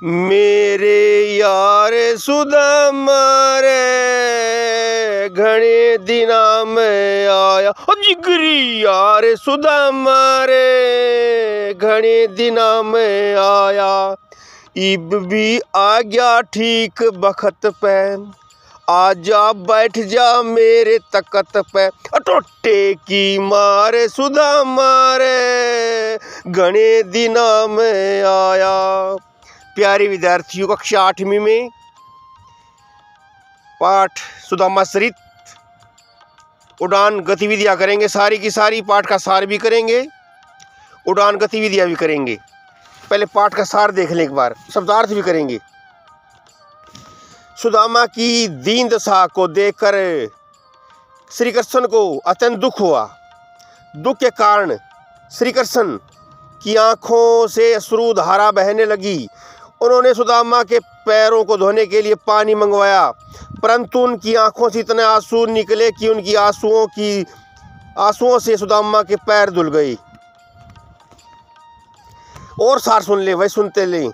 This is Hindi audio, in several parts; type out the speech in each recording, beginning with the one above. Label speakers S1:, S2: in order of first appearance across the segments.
S1: मेरे यार सुदामा रे घणे दिना में आया, जिगरी यार सुदामा रे घणे दिना में आया। इब भी आ गया ठीक बखत पे, आजा बैठ जा मेरे तकत पे। टोटे की मारे सुदामा रे घणे दिना में आया। प्यारे विद्यार्थियों, कक्षा 8वीं में पाठ सुदामा सरित उड़ान गतिविधियां करेंगे। सारी की सारी पाठ का सार भी करेंगे, उड़ान गतिविधियां भी करेंगे। पहले पाठ का सार देख लें एक बार, शब्दार्थ भी करेंगे। सुदामा की दीन दशा को देखकर श्री कृष्ण को अत्यंत दुख हुआ। दुख के कारण श्री कृष्ण की आंखों से अश्रु धारा बहने लगी। उन्होंने सुदामा के पैरों को धोने के लिए पानी मंगवाया, परंतु उनकी आंखों से इतने आंसू निकले कि उनकी आंसुओं से सुदामा के पैर धुल गए। और सार सुन ले भाई, सुनते ले।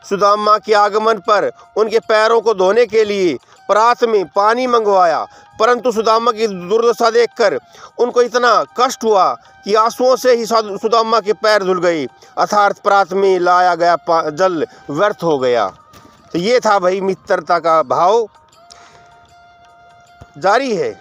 S1: सुदामा के आगमन पर उनके पैरों को धोने के लिए प्रात में पानी मंगवाया, परंतु सुदामा की दुर्दशा देखकर उनको इतना कष्ट हुआ कि आंसुओं से ही सुदामा के पैर धुल गए, अर्थात प्रात में लाया गया जल व्यर्थ हो गया। तो ये था भाई मित्रता का भाव। जारी है,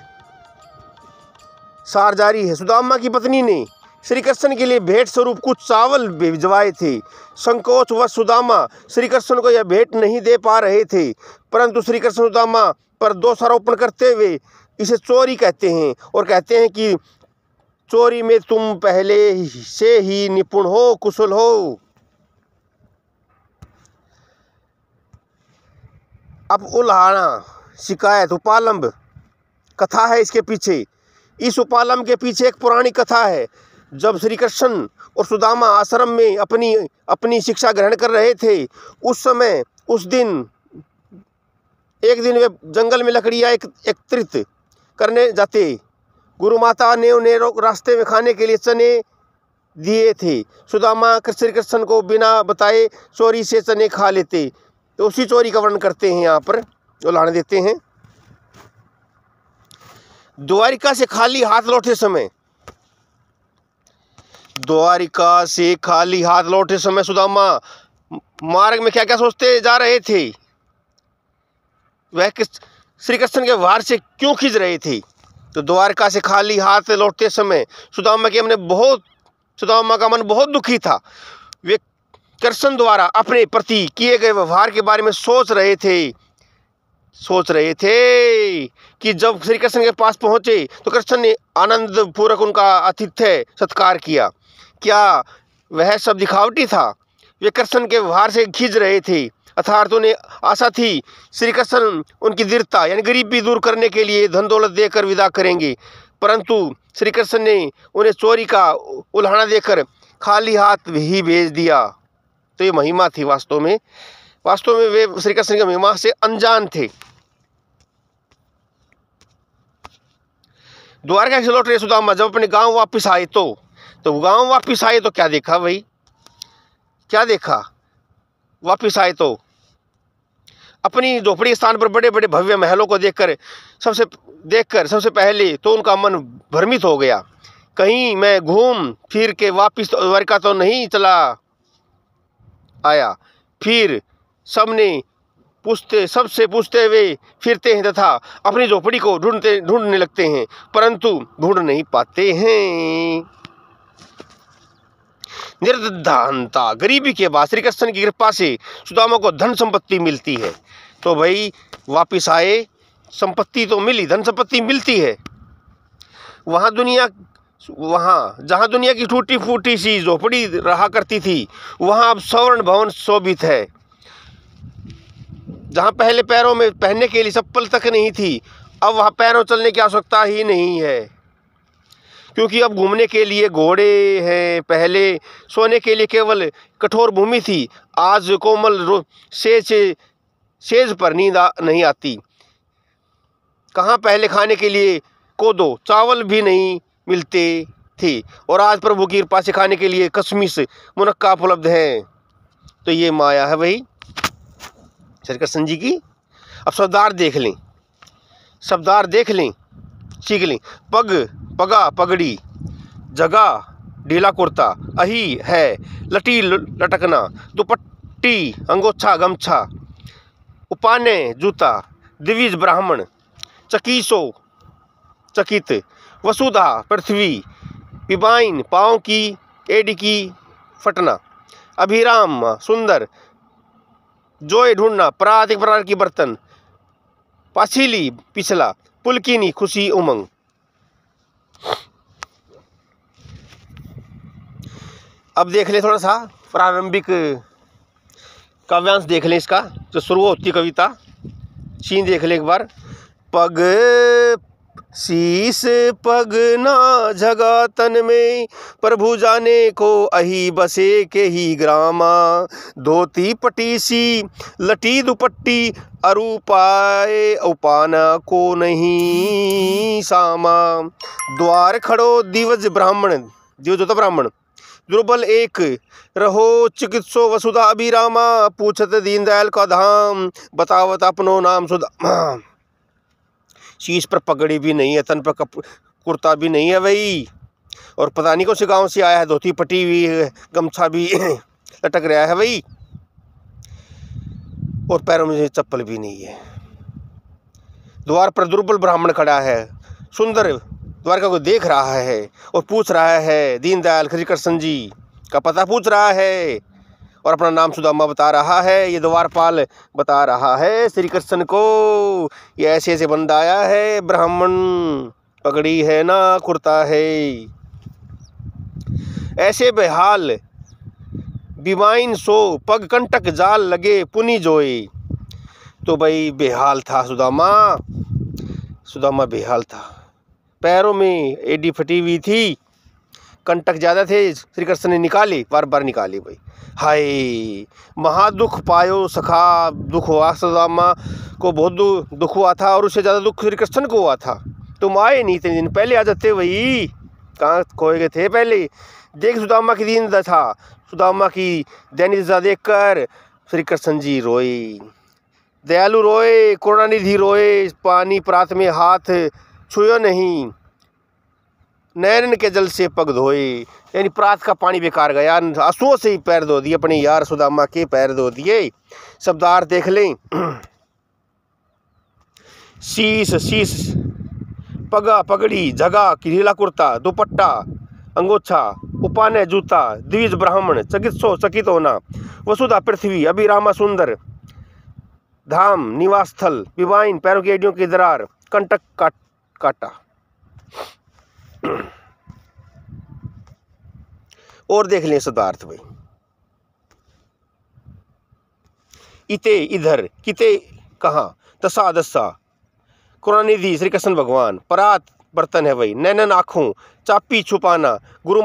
S1: सार जारी है। सुदामा की पत्नी ने श्री कृष्ण के लिए भेंट स्वरूप कुछ चावल भिजवाए थे। संकोच व सुदामा श्री कृष्ण को यह भेंट नहीं दे पा रहे थे, परंतु श्री कृष्ण सुदामा पर दोषारोपण करते हुए इसे चोरी कहते हैं और कहते हैं कि चोरी में तुम पहले से ही निपुण हो, कुशल हो। अब उल्हाना शिकायत उपालंब कथा है इसके पीछे। इस उपालंब के पीछे एक पुरानी कथा है। जब श्री कृष्ण और सुदामा आश्रम में अपनी शिक्षा ग्रहण कर रहे थे, उस समय एक दिन वे जंगल में लकड़ियाँ एकत्रित करने जाते। गुरु माता ने उन्हें रास्ते में खाने के लिए चने दिए थे। सुदामा श्री कृष्ण को बिना बताए चोरी से चने खा लेते। तो उसी चोरी का वर्णन करते हैं यहाँ पर, उदाहरण देते हैं। द्वारिका से खाली हाथ लौटे समय, द्वारिका से खाली हाथ लौटे समय सुदामा मार्ग में क्या क्या सोचते जा रहे थे, वह श्री कृष्ण के व्यवहार से क्यों खिंच रहे थे। तो द्वारका से खाली हाथ लौटते समय सुदामा का मन बहुत दुखी था। वे कृष्ण द्वारा अपने प्रति किए गए व्यवहार के बारे में सोच रहे थे कि जब श्री कृष्ण के पास पहुंचे तो कृष्ण ने आनंद पूर्वक उनका आतिथ्य सत्कार किया। क्या वह सब दिखावटी था? वे कृष्ण के व्यवहार से खिंच रहे थे, अर्थात उन्हें आशा थी श्री कृष्ण उनकी दीनता यानी गरीबी दूर करने के लिए धन दौलत देकर विदा करेंगे, परंतु श्री कृष्ण ने उन्हें चोरी का उल्हाना देकर खाली हाथ ही भेज दिया। तो ये महिमा थी। वास्तव में वे श्री कृष्ण की महिमा से अनजान थे। द्वारका से लौट रहे सुदामा जब अपने गांव वापस आए तो गांव वापस आए तो क्या देखा भाई, क्या देखा? वापस आए तो अपनी झोपड़ी स्थान पर बड़े बड़े भव्य महलों को देखकर सबसे पहले तो उनका मन भ्रमित हो गया। कहीं मैं घूम फिर के वापस द्वारका तो नहीं चला आया। फिर सबसे पूछते हुए फिरते हैं तथा अपनी झोपड़ी को ढूंढने लगते हैं, परंतु ढूंढ नहीं पाते हैं। निर्धनता, गरीबी के बाद श्री कृष्ण की कृपा से सुदामा को धन संपत्ति मिलती है। तो भाई वापिस आए, संपत्ति तो मिली, धन संपत्ति मिलती है। वहाँ जहाँ दुनिया की टूटी फूटी सी झोपड़ी रहा करती थी, वहाँ अब स्वर्ण भवन शोभित है। जहाँ पहले पैरों में पहनने के लिए चप्पल तक नहीं थी, अब वहाँ पैरों चलने की आवश्यकता ही नहीं है, क्योंकि अब घूमने के लिए घोड़े हैं। पहले सोने के लिए केवल कठोर भूमि थी, आज कोमल सेज पर नींद नहीं आती। कहाँ पहले खाने के लिए कोदो चावल भी नहीं मिलते थे, और आज प्रभु की कृपा से खाने के लिए कशमिश मुनक्का उपलब्ध हैं। तो ये माया है भाई। श्री कृष्ण जी की। अब शब्दार्थ देख लें, शब्दार्थ देख लें, सीख लें। पग पगा पगड़ी, जगा ढीला कुर्ता, अही है लटी लटकना, दुपट्टी अंगोछा गमछा, उपाने जूता, द्विज ब्राह्मण, चकीसो चकित, वसुधा पृथ्वी, पिबाइन पाँव की एडी की फटना, अभिराम सुंदर, जोय ढूंढना, परात एक प्रकार की बर्तन, पाछीली पिछला, पुलकिनी खुशी उमंग। अब देख ले थोड़ा सा प्रारंभिक काव्यांश देख लें इसका, जो शुरू होती कविता। सीन देख ले एक बार। पग शीस पग ना जगा तन में, प्रभु जाने को अही बसे के ही ग्रामा, धोती पटीसी लटी दुपट्टी, अरु पाए उपाना को नहीं सामा, द्वार खड़ो दिवज ब्राह्मण, दिवज होता ब्राह्मण, दुर्बल एक रहो चिकित्सो वसुधा अभिरामा, पूछत दीनदयाल का धाम, बतावत अपनो नाम सुदामा। शीश पर पगड़ी भी नहीं है, तन पर कुर्ता भी नहीं है भाई, और पता नहीं कौन से गांव से आया है, धोती पटी हुई है, गमछा भी लटक रहा है भाई, और पैरों में चप्पल भी नहीं है। द्वार पर दुर्बल ब्राह्मण खड़ा है, सुंदर द्वारका को देख रहा है और पूछ रहा है, दीनदयाल श्री कृष्ण जी का पता पूछ रहा है और अपना नाम सुदामा बता रहा है। ये द्वारपाल बता रहा है श्री कृष्ण को, ये ऐसे ऐसे बंदा आया है, ब्राह्मण, पगड़ी है ना कुर्ता है, ऐसे बेहाल बिमाइन सो, पग कंटक जाल लगे पुनि जोए। तो भाई बेहाल था सुदामा, सुदामा बेहाल था, पैरों में एडी फटी हुई थी, कंटक ज़्यादा थे, श्री कृष्ण ने निकाली, बार बार निकाली भाई। हाय महादुख पायो सखा, दुख हुआ सुदामा को, बहुत दुख हुआ था, और उससे ज़्यादा दुख श्री कृष्ण को हुआ था। तुम आए नहीं इतने दिन, पहले आ जाते भाई, कहाँ खोए गए थे पहले। देख सुदामा की दीन दशा, सुदामा की दैनिक दशा देखकर श्री कृष्ण जी रोए, दयालु रोए, करुणानिधि रोए, पानी प्रात में हाथ छुयो नहीं, नैन के जल से पग धोए, यानी प्रात का पानी बेकार गया, आंसुओं से ही पैर धो दिए, अपने यार सुदामा के पैर धो दिए। शब्दार्थ देख लें। शीस शीस, पगा पगड़ी, जगा ढीला कुर्ता, दुपट्टा अंगोछा, उपाने जूता, द्विज ब्राह्मण, चकित्सो चकित होना, वसुधा पृथ्वी, अभिरामा सुंदर, धाम निवास स्थल, पिबाइन पैरों की एडियों की दरार, कंटक काटा। और देख लें शब्दार्थ भाई। इते इधर, किते कहाँ, तसा दसा, करुणानिधि श्री कृष्ण भगवान, परात बर्तन है भाई, नैनन आँखों, चापी छुपाना, गुरु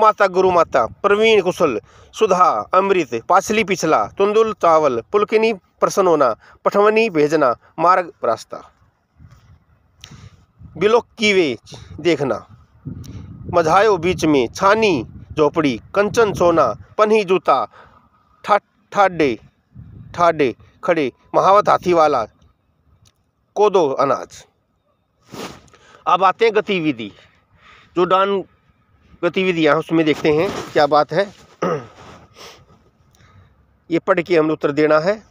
S1: माता, प्रवीण कुशल, सुधा अमृत, पाछली पिछला, तुंदुल चावल, पुलकिनी प्रसन्न होना, पठवनी भेजना, मार्ग रास्ता, बिलोक की वे देखना, मझायो बीच में, छानी झोपड़ी, कंचन सोना, पन्ही जूता, ठाडे ठाडे खड़े, महावत हाथी वाला, कोदो अनाज। अब आते हैं गतिविधि, जो डान गतिविधियाँ उसमें देखते हैं क्या बात है। ये पढ़ के हमें उत्तर देना है,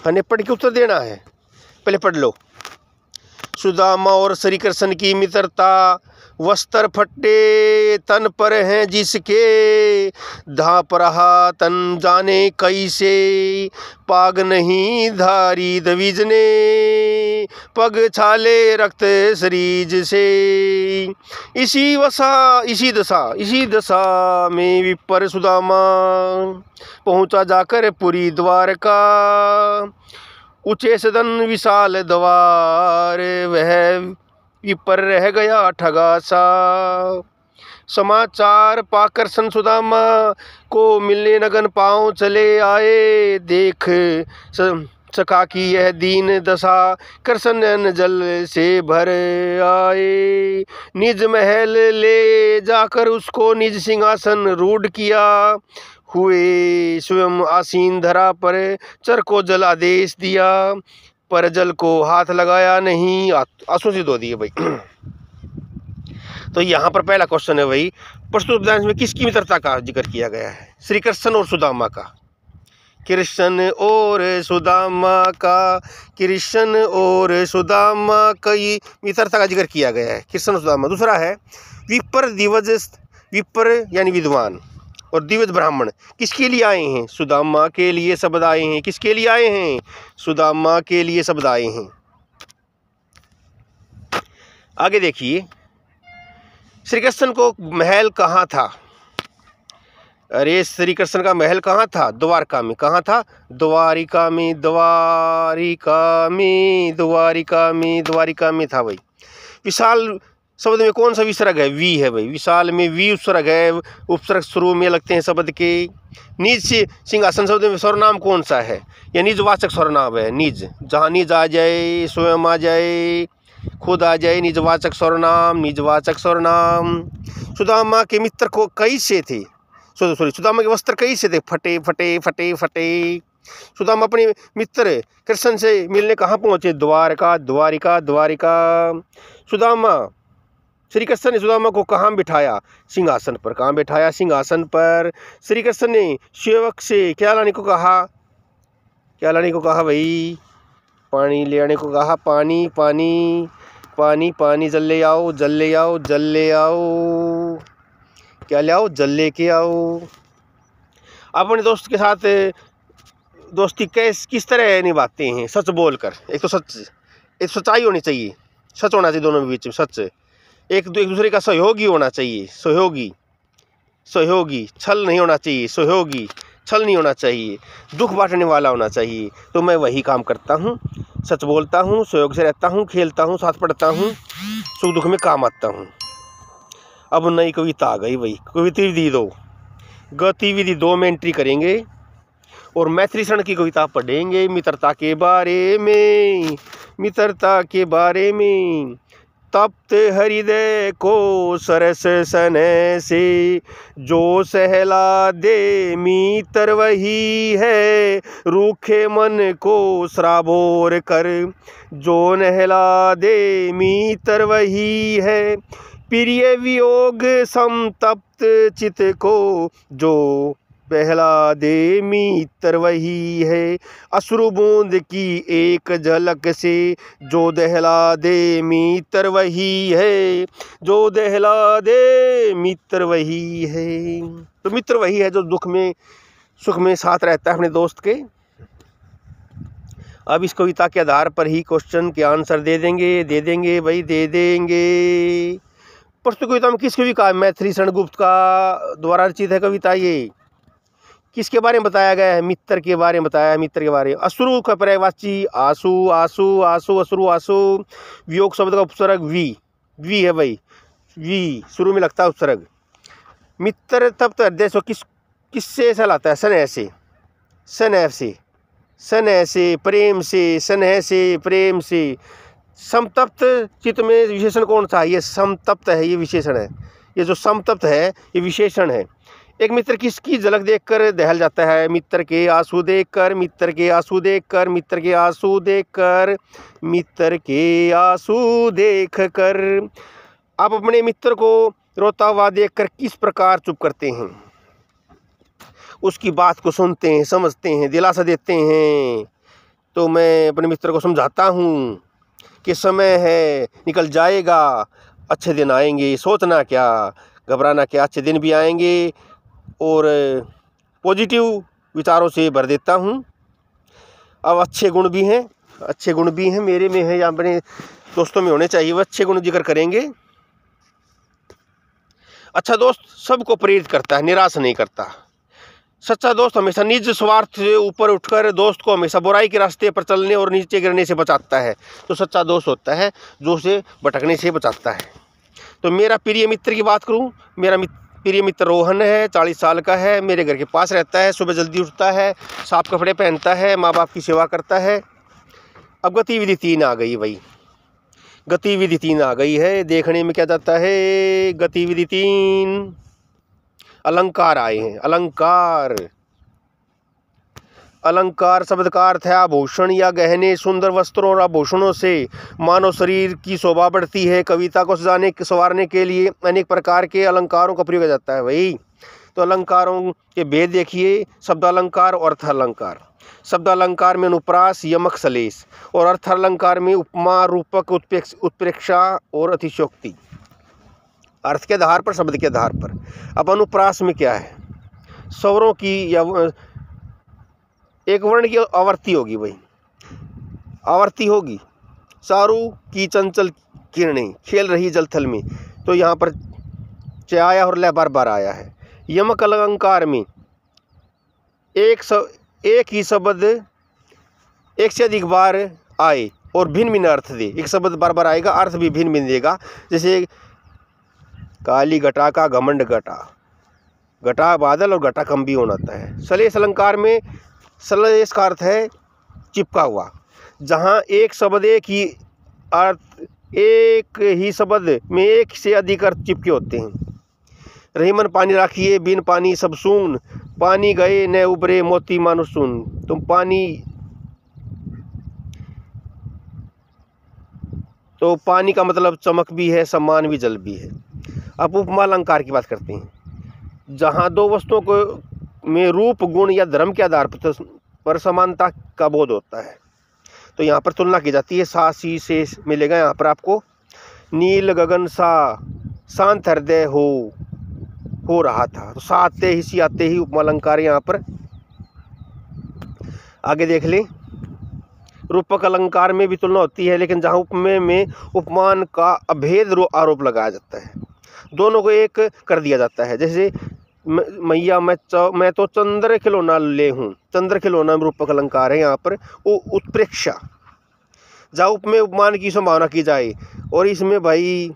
S1: हमें पढ़ के उत्तर देना है, पहले पढ़ लो। सुदामा और श्री कृष्ण की मित्रता, वस्त्र फटे तन पर हैं जिसके, धाप रहा तन जाने कैसे, पाग नहीं धारी द्विज ने, पग छाले रक्त शरीज से, इसी दशा में विपर सुदामा, पहुँचा जाकर पुरी द्वारका, ऊंचे सदन विशाल द्वार, वह विपर रह गया ठगा सा, समाचार पाकर सन सुदामा को मिलने नगन पाँव चले आए, देख सका कि यह दीन दशा, कृष्ण जल से भर आए, निज महल ले जाकर उसको निज सिंहासन रूढ़ किया, हुए स्वयं आसीन धरा पर, चर को जल आदेश दिया, पर जल को हाथ लगाया नहीं। आंसू से धो दिए भाई। तो यहाँ पर पहला क्वेश्चन है भाई, प्रस्तुत उपदेश में किसकी मित्रता का जिक्र किया गया है? श्री कृष्ण और सुदामा का। कृष्ण और सुदामा का, कृष्ण और सुदामा की मित्रता का जिक्र किया गया है, कृष्ण और सुदामा। दूसरा है विप्र दिवज, विप्र यानी विद्वान और दिवज ब्राह्मण किसके लिए आए हैं? सुदामा के लिए शब्द आए हैं। किसके लिए आए हैं? सुदामा के लिए शब्द आए हैं। आगे देखिए, श्री कृष्ण को महल कहाँ था? अरे श्री कृष्ण का महल कहाँ था? द्वारका में। कहाँ था? द्वारिका में, द्वारिका में, द्वारिका में, द्वारिका में था भाई। विशाल शब्द में कौन सा विसर्ग है? वी है भाई। विशाल में वी उपसर्ग है, उपसर्ग शुरू में लगते हैं शब्द के। निज से सिंहासन शब्द में सर्वनाम कौन सा है? या निजवाचक सर्वनाम है, निज। जहाँ निज आ जाए, स्वयं आ जाए, खुद आ जाए, निजवाचक सर्वनाम, निजवाचक सर्वनाम। सुदामा के मित्र को कैसे थे? सॉरी, सुदामा के वस्त्र कैसे थे? फटे फटे फटे फटे। सुदामा अपने मित्र कृष्ण से मिलने कहाँ पहुँचे? द्वारका, द्वारिका, द्वारिका। सुदामा, श्री कृष्ण ने सुदामा को कहाँ बिठाया? सिंहासन पर। कहाँ बिठाया? सिंहासन पर। श्री कृष्ण ने सेवक से क्या लाने को कहा? क्या लाने को कहा भाई? पानी ले आने को कहा। पानी, पानी, पानी, पानी, जल ले आओ, जल ले आओ, जल ले आओ। क्या ले आओ? जल ले के आओ। अपने दोस्त के साथ दोस्ती किस तरह निभाते हैं? सच बोलकर। एक तो सच, एक सच्चाई होनी चाहिए, सच होना चाहिए दोनों के बीच में, सच। एक दूसरे का सहयोगी होना चाहिए, सहयोगी, सहयोगी। छल नहीं होना चाहिए, सहयोगी, छल नहीं होना चाहिए। दुख बांटने वाला होना चाहिए। तो मैं वही काम करता हूँ, सच बोलता हूँ, सहयोग से रहता हूँ, खेलता हूँ, साथ पढ़ता हूँ, सुख दुख में काम आता हूँ। अब नई कविता आ गई भाई। गतिविधि 2, गतिविधि 2 में एंट्री करेंगे और मैथिली शरण की कविता पढ़ेंगे मित्रता के बारे में, मित्रता के बारे में। तप्त हृदय को सरस सने से, जो सहला दे मित्र वही है, रूखे मन को श्रावोर कर, जो नहला दे मित्र वही है। प्रिय वियोग संतप्त चित को, जो बहला दे मित्र वही है। अश्रु बूंद की एक झलक से, जो दहला दे मित्र वही है, जो दहला दे मित्र वही है। तो मित्र वही है जो दुख में सुख में साथ रहता है अपने दोस्त के। अब इस कविता के आधार पर ही क्वेश्चन के आंसर दे देंगे भाई, दे देंगे। प्रस्तुत कविता में किस कवि का? मैथिली शरण गुप्त का द्वारा रचित है कविता। ये किसके बारे में बताया गया है? मित्र के बारे में बताया है, मित्र के बारे में। अश्रु का पर्यायवाची आंसू, आंसू, आंसू, अश्रु, आंसू। वियोग शब्द का उपसर्ग वी है भाई, वी शुरू में लगता है उपसर्ग। मित्र तप्त हृदय से किससे ऐसा लाता है? स्नेह से, स्नेह से, स्नेह से, प्रेम से, स्नेह से, प्रेम से। समतप्त चित्त में विशेषण कौन सा है? ये समतप्त है, ये विशेषण है। ये जो समतप्त है ये विशेषण है। एक मित्र किसकी झलक देखकर दहल जाता है? मित्र के आंसू देखकर, मित्र के आंसू देखकर, मित्र के आंसू देखकर, मित्र के आंसू देखकर। आप अपने मित्र को रोता हुआ देखकर किस प्रकार चुप करते हैं? उसकी बात को सुनते हैं, समझते हैं, दिलासा देते हैं। तो मैं अपने मित्र को समझाता हूँ कि समय है, निकल जाएगा, अच्छे दिन आएंगे, सोचना क्या, घबराना क्या, अच्छे दिन भी आएंगे। और पॉजिटिव विचारों से भर देता हूँ। अब अच्छे गुण भी हैं, अच्छे गुण भी हैं, मेरे में है या अपने दोस्तों में होने चाहिए, वह अच्छे गुण जिक्र करेंगे। अच्छा दोस्त सबको प्रेरित करता है, निराश नहीं करता। सच्चा दोस्त हमेशा निज स्वार्थ से ऊपर उठकर दोस्त को हमेशा बुराई के रास्ते पर चलने और नीचे गिरने से बचाता है। तो सच्चा दोस्त होता है जो उसे भटकने से बचाता है। तो मेरा प्रिय मित्र की बात करूं, मेरा प्रिय मित्र रोहन है, 40 साल का है, मेरे घर के पास रहता है, सुबह जल्दी उठता है, साफ कपड़े पहनता है, माँ बाप की सेवा करता है। अब गतिविधि 3 आ गई भाई, गतिविधि 3 आ गई है। देखने में क्या जाता है? गतिविधि 3 अलंकार आए हैं। अलंकार, अलंकार शब्द का अर्थ है आभूषण या गहने। सुंदर वस्त्रों और आभूषणों से मानव शरीर की शोभा बढ़ती है। कविता को संवारने के लिए अनेक प्रकार के अलंकारों का प्रयोग किया जाता है। वही तो अलंकारों के भेद देखिए, शब्द अलंकार और अर्थ अलंकार। शब्द अलंकार में अनुप्रास, यमक, सलेश, और अर्थ अलंकार में उपमा, रूपक, उत्प्रेक्षा और अतिशयोक्ति। अर्थ के आधार पर, शब्द के आधार पर। अब अनुप्रास में क्या है? स्वरों की या एक वर्ण की आवर्ती होगी, वही आवर्ती होगी। चारू की चंचल किरणें खेल रही जलथल में, तो यहाँ पर च आया और लय बार बार आया है। यमक अलंकार में एक ही शब्द एक से अधिक बार आए और भिन्न भिन्न अर्थ दे। एक शब्द बार बार आएगा, अर्थ भी भिन्न भिन्न देगा। जैसे काली घटा का घमंड घटा, घटा बादल और घटा कम भी होना है। सलेश अलंकार में सलेश का अर्थ है चिपका हुआ, जहाँ एक शब्द एक ही अर्थ, एक ही शब्द में एक से अधिक अर्थ चिपके होते हैं। रहीमन पानी राखिए, बिन पानी सब सून, पानी गए न उबरे मोती मानो सुन। तुम पानी, तो पानी का मतलब चमक भी है, सम्मान भी, जल भी है। अब उपमा अलंकार की बात करते हैं, जहाँ दो वस्तुओं को में रूप, गुण या धर्म के आधार पर समानता का बोध होता है, तो यहाँ पर तुलना की जाती है। सा सी से मिलेगा यहाँ पर आपको। नील गगन सा शांत हृदय हो रहा था, तो सा आते ही, सी आते ही उपमा अलंकार यहाँ पर। आगे देख लें, रूपक अलंकार में भी तुलना होती है, लेकिन जहाँ उपमेय में उपमान का अभेद आरोप लगाया जाता है, दोनों को एक कर दिया जाता है। जैसे मैया मैं तो चंद्र खिलौना ले हूँ, चंद्र खिलौना में रूपक अलंकार है यहाँ पर। उत्प्रेक्षा, जहाँ उपमेय उपमान की संभावना की जाए, और इसमें भाई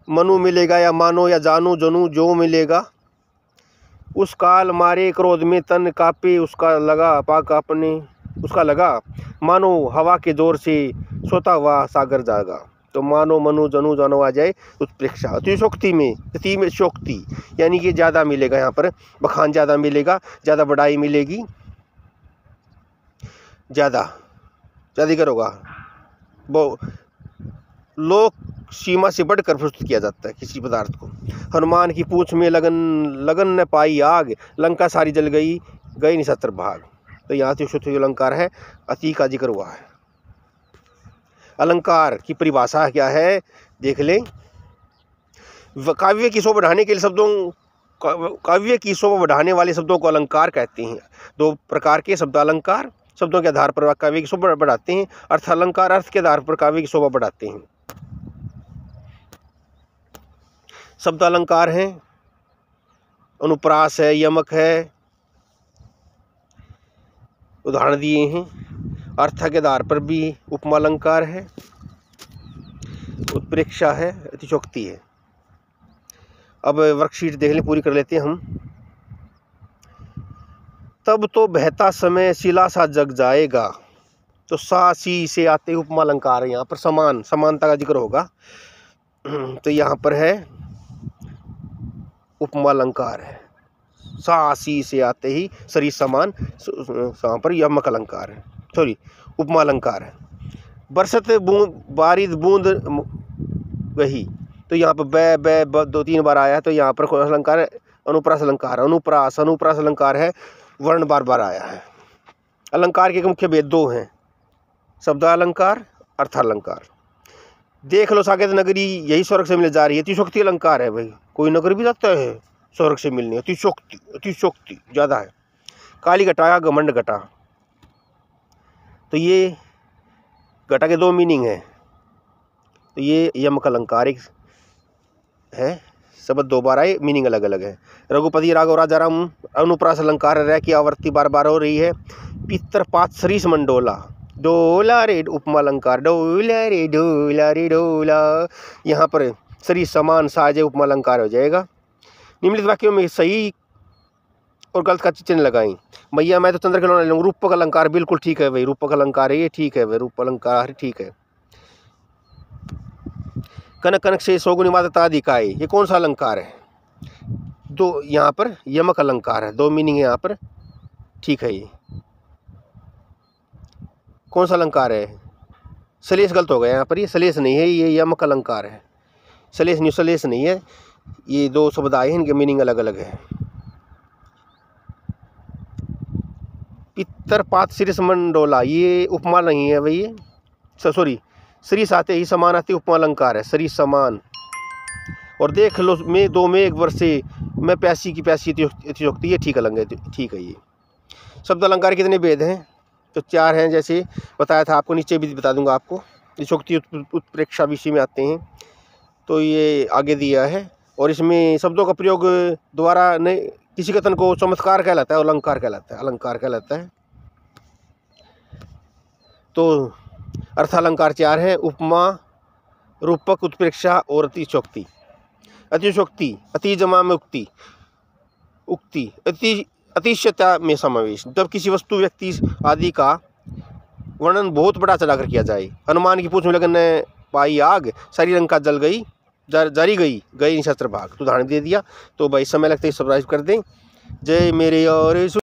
S1: मनु मिलेगा या मानो या जानू जनू जो मिलेगा। उस काल मारे क्रोध में तन कापे, उसका लगा पाक अपने, उसका लगा मानो हवा के जोर से सोता हुआ सागर जागा। तो मानो, मनु, जनू, जानो आ जाए उत्प्रेक्षा। अतिशोक्ति में, अति में शोक्ति, यानी कि ज़्यादा मिलेगा यहाँ पर, बखान ज़्यादा मिलेगा, ज़्यादा बढ़ाई मिलेगी, ज़्यादा होगा। वो लोक सीमा से बढ़कर प्रस्तुत किया जाता है किसी पदार्थ को। हनुमान की पूंछ में लगन न पाई आग, लंका सारी जल गई, गई निशस्त्र भाग। तो यहाँ से शुद्ध अलंकार है, अति का जिक्र हुआ है। अलंकार की परिभाषा क्या है देख लें। काव्य की शोभा बढ़ाने के लिए काव्य की शोभा बढ़ाने वाले शब्दों को अलंकार कहते हैं। दो प्रकार के शब्द अलंकार, शब्दों के आधार पर काव्य की शोभा बढ़ाते हैं। अर्थ अलंकार, अर्थ के आधार पर काव्य की शोभा बढ़ाते हैं। शब्द अलंकार हैं, अनुप्रास है, यमक है, उदाहरण दिए हैं। अर्थ के आधार पर भी उपमा अलंकार है, उत्प्रेक्षा है, अतिशयोक्ति है। अब वर्कशीट देख लें, पूरी कर लेते हैं हम। तब तो बहता समय शिला सा जग जाएगा, तो सा सी से आते उपमा अलंकार है। यहाँ पर समानता का जिक्र होगा, तो यहाँ पर है उपमा अलंकार है। सा सी से आते ही सरी समान, यहाँ पर यमक अलंकार है, सॉरी उपमा अलंकार है। बरसत बूंद बारिद बूंद वही, तो यहाँ पर ब 2-3 बार आया है, तो यहाँ पर कौन सा अलंकार है? अनुप्रास अलंकार। अनुप्रास अलंकार है, वर्ण बार बार आया है। अलंकार के मुख्य भेद 2 हैं, शब्द अलंकार, अर्थ अलंकार। देख लो साकेत नगरी यही स्वर्ग से मिल जा रही है, अतिशोक्ति अलंकार है। भाई कोई नगर भी जाता है स्वर्ग से मिलने, अतिशोक्ति ज़्यादा है। काली घटा घमंड घटा, तो ये घटा के 2 मीनिंग है, तो ये यमक अलंकार एक है, शब्द 2 बार आए, मीनिंग अलग अलग है। रघुपति राघव राजा राम अनुप्रास अलंकार रह की आवृत्ति बार बार हो रही है। पितर पात सरीस मंडोला, डोला रे उपमा अलंकार, डोला रे डोला रे डोला, यहाँ पर सरीस समान साजे उपमा अलंकार हो जाएगा। निम्नलिखित वाक्यों में सही और गलत का चिन्ह लगाएं। मैया मैं तो चंद्र खिलौना ले लूँगा, रूपक अलंकार बिल्कुल ठीक है भाई, रूपक अलंकार है ये, ठीक है भाई, रूपक अलंकार ठीक है। कनक कनक से सोगुनी माता दिखाए, ये कौन सा अलंकार है? दो यहाँ पर यमक अलंकार है, दो मीनिंग है यहाँ पर, ठीक है। ये कौन सा अलंकार है? सलेस गलत हो गया यहाँ पर, ये सलेस नहीं है, ये यमक अलंकार है। सलेस नहीं है, ये दो शब्द आए हैं, इनके मीनिंग अलग अलग है। पितरपात शिरस मंडोला, ये उपमा नहीं है भाई, सॉरी, श्री साथे ही समान आती उपमा अलंकार है, श्री समान। और देख लो मैं दो में एक वर्ष से मैं प्यासी की प्यासी अतिशोक्ति, ये ठीक अलग है, ठीक है। ये शब्द अलंकार कितने भेद हैं? तो 4 हैं, जैसे बताया था आपको, नीचे भी बता दूंगा आपको। अतिशोक्ति उत्प्रेक्षा विषय में आते हैं, तो ये आगे दिया है। और इसमें शब्दों का प्रयोग द्वारा नहीं, किसी कथन को चमत्कार कहलाता है, अलंकार कहलाता है, अलंकार कहलाता है। तो अर्थालंकार 4 हैं, उपमा, रूपक, उत्प्रेक्षा और अतिशोक्ति। अतिशोक्ति, अति जमा में उक्ति, उक्ति अतिशयता में समावेश, जब किसी वस्तु, व्यक्ति आदि का वर्णन बहुत बड़ा चढ़ाकर किया जाए। हनुमान की पूंछ में लगन ने पाई आग, सारी लंका जल गई, जारी गई निशस्त्र भाग। तो उदाहरण दे दिया। तो भाई समय लगते ही सब्सक्राइब कर दें। जय मेरे और